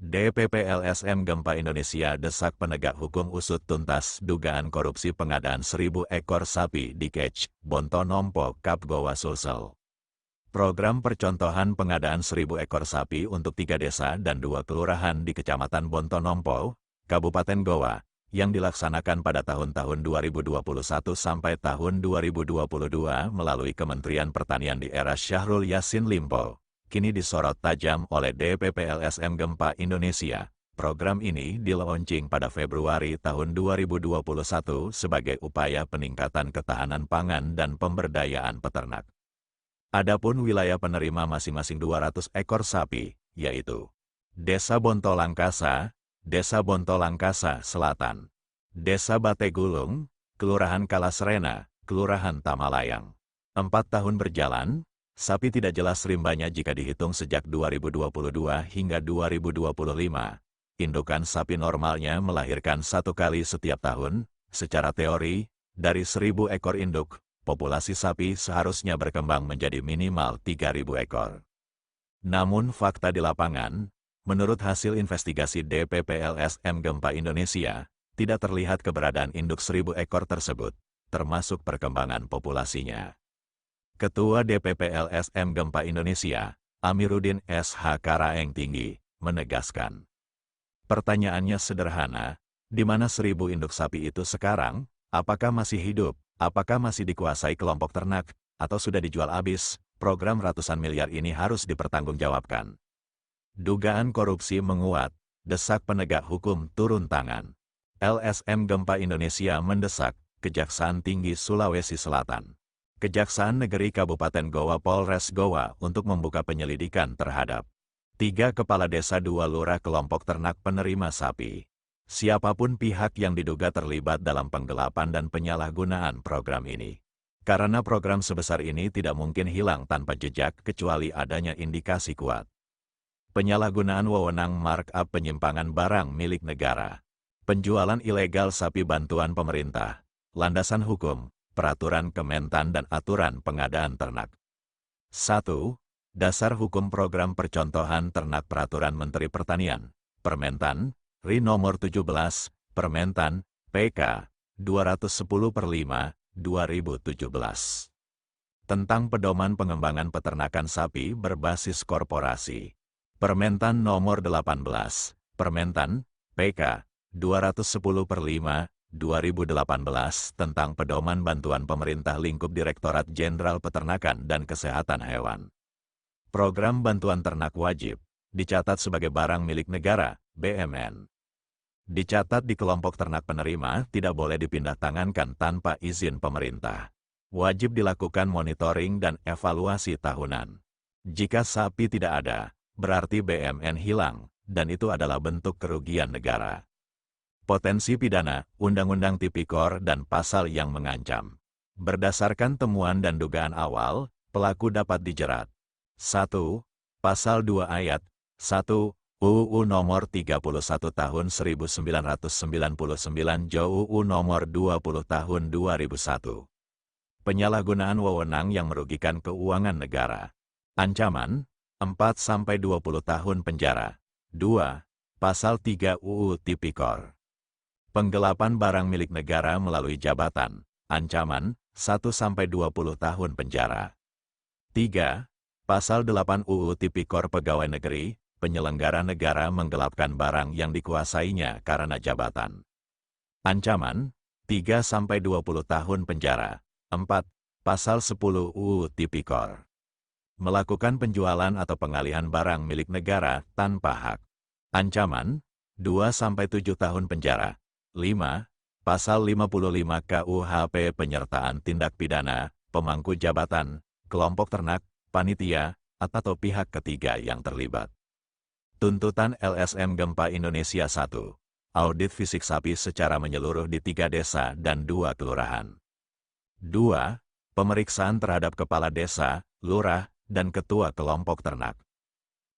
DPP LSM Gempa Indonesia desak penegak hukum usut tuntas dugaan korupsi pengadaan 1.000 ekor sapi di Kec, Bontonompo, Kap Goa Sulsel. Program percontohan pengadaan 1.000 ekor sapi untuk 3 desa dan 2 kelurahan di Kecamatan Bontonompo, Kabupaten Goa, yang dilaksanakan pada tahun-tahun 2021 sampai tahun 2022 melalui Kementerian Pertanian di era Syahrul Yassin Limpo, kini disorot tajam oleh DPP LSM Gempa Indonesia. Program ini dilaunching pada Februari tahun 2021 sebagai upaya peningkatan ketahanan pangan dan pemberdayaan peternak. Adapun wilayah penerima masing-masing 200 ekor sapi, yaitu Desa Bontolangkasa, Desa Bontolangkasa Selatan, Desa Bategulung, Kelurahan Kalasrena, Kelurahan Tamalayang. 4 tahun berjalan, sapi tidak jelas rimbanya jika dihitung sejak 2022 hingga 2025. Indukan sapi normalnya melahirkan 1 kali setiap tahun. Secara teori, dari 1.000 ekor induk, populasi sapi seharusnya berkembang menjadi minimal 3.000 ekor. Namun fakta di lapangan, menurut hasil investigasi DPP LSM Gempa Indonesia, tidak terlihat keberadaan induk 1.000 ekor tersebut, termasuk perkembangan populasinya. Ketua DPP LSM Gempa Indonesia, Amiruddin S.H. Karaeng Tinggi, menegaskan. Pertanyaannya sederhana, di mana 1.000 induk sapi itu sekarang? Apakah masih hidup? Apakah masih dikuasai kelompok ternak, atau sudah dijual habis? Program ratusan miliar ini harus dipertanggungjawabkan. Dugaan korupsi menguat, desak penegak hukum turun tangan. LSM Gempa Indonesia mendesak Kejaksaan Tinggi Sulawesi Selatan, Kejaksaan Negeri Kabupaten Goa Polres Goa untuk membuka penyelidikan terhadap 3 kepala desa 2 lurah kelompok ternak penerima sapi. Siapapun pihak yang diduga terlibat dalam penggelapan dan penyalahgunaan program ini. Karena program sebesar ini tidak mungkin hilang tanpa jejak kecuali adanya indikasi kuat. Penyalahgunaan wewenang markup penyimpangan barang milik negara. Penjualan ilegal sapi bantuan pemerintah. Landasan hukum, peraturan Kementan dan aturan pengadaan ternak. 1. Dasar hukum program percontohan ternak peraturan Menteri Pertanian, Permentan, RI nomor 17, Permentan, PK, 210/5, 2017. Tentang pedoman pengembangan peternakan sapi berbasis korporasi. Permentan nomor 18, Permentan, PK, 210/5, 2018 tentang pedoman bantuan pemerintah lingkup Direktorat Jenderal Peternakan dan Kesehatan Hewan. Program bantuan ternak wajib, dicatat sebagai barang milik negara, BMN. Dicatat di kelompok ternak penerima tidak boleh dipindah tangankan tanpa izin pemerintah. Wajib dilakukan monitoring dan evaluasi tahunan. Jika sapi tidak ada, berarti BMN hilang, dan itu adalah bentuk kerugian negara. Potensi pidana, Undang-Undang Tipikor dan pasal yang mengancam. Berdasarkan temuan dan dugaan awal, pelaku dapat dijerat. 1. Pasal 2 ayat 1 UU Nomor 31 Tahun 1999 JUU Nomor 20 Tahun 2001. Penyalahgunaan wewenang yang merugikan keuangan negara. Ancaman, 4-20 tahun penjara. 2. Pasal 3 UU Tipikor. Penggelapan barang milik negara melalui jabatan. Ancaman, 1-20 tahun penjara. 3. Pasal 8 UU Tipikor Pegawai Negeri. Penyelenggara negara menggelapkan barang yang dikuasainya karena jabatan. Ancaman, 3-20 tahun penjara. 4. Pasal 10 UU Tipikor. Melakukan penjualan atau pengalihan barang milik negara tanpa hak. Ancaman, 2-7 tahun penjara. 5. Pasal 55 KUHP Penyertaan Tindak Pidana, Pemangku Jabatan, Kelompok Ternak, Panitia, atau pihak ketiga yang terlibat. Tuntutan LSM Gempa Indonesia 1. Audit fisik sapi secara menyeluruh di 3 desa dan 2 kelurahan. 2. Pemeriksaan terhadap kepala desa, lurah, dan ketua kelompok ternak.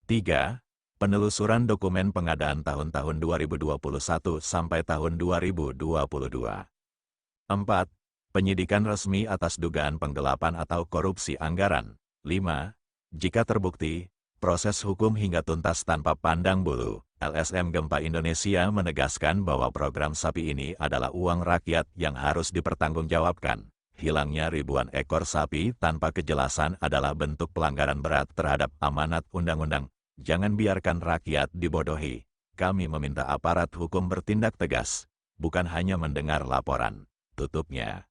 3. Penelusuran dokumen pengadaan tahun-tahun 2021 sampai tahun 2022. 4. Penyidikan resmi atas dugaan penggelapan atau korupsi anggaran. 5. Jika terbukti, proses hukum hingga tuntas tanpa pandang bulu. LSM Gempa Indonesia menegaskan bahwa program sapi ini adalah uang rakyat yang harus dipertanggungjawabkan. Hilangnya ribuan ekor sapi tanpa kejelasan adalah bentuk pelanggaran berat terhadap amanat undang-undang. Jangan biarkan rakyat dibodohi. Kami meminta aparat hukum bertindak tegas, bukan hanya mendengar laporan. Tutupnya.